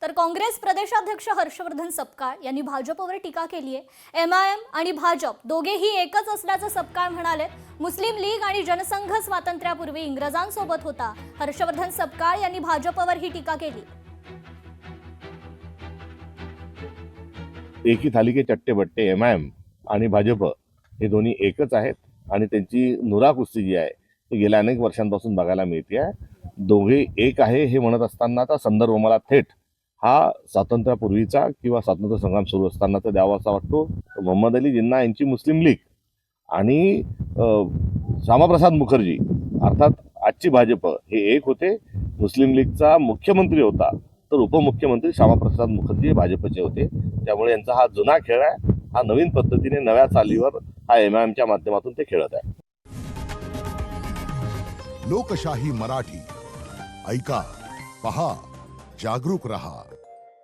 तर काँग्रेस प्रदेशाध्यक्ष हर्षवर्धन सपकाळ यांनी भाजपवर टीका केली आहे। एमआयएम आणि भाजप दोघेही एकच असल्याचं सपकाळ म्हणाले। मुस्लिम लीग आणि जनसंघ स्वातंत्र्यापूर्वी इंग्रजांसोबत होता। हर्षवर्धन सपकाळ यांनी भाजपवर ही टीका केली। एक ही थाली के चट्टे बट्टे एमआयएम आणि भाजप हे दोन्ही एकच आहेत आणि त्यांची नुरा कुस्ती जी आहे ती गेल्या अनेक वर्षांपासून बघायला मिळते आहे। दोघे एक आहे हे म्हणत असतानाचा संदर्भ मला थेट हा स्वातंत्र्यापूर्वीचा किंवा स्वातंत्र्य संग्राम सुरू असतानाचा द्यावा असा वाटतो। मोहम्मद अली जिन्ना यांची मुस्लिम लीग आणि श्यामाप्रसाद मुखर्जी अर्थात आजची भाजप हे एक होते। मुस्लिम लीगचा मुख्यमंत्री होता तर उपमुख्यमंत्री श्यामाप्रसाद मुखर्जी हे भाजपचे होते। त्यामुळे यांचा हा जुना खेळ आहे, हा नवीन पद्धतीने नव्या चालीवर हा एमआयएमच्या माध्यमातून ते खेळत आहे। लोकशाही मराठी ऐका, पहा, जागरूक रहा।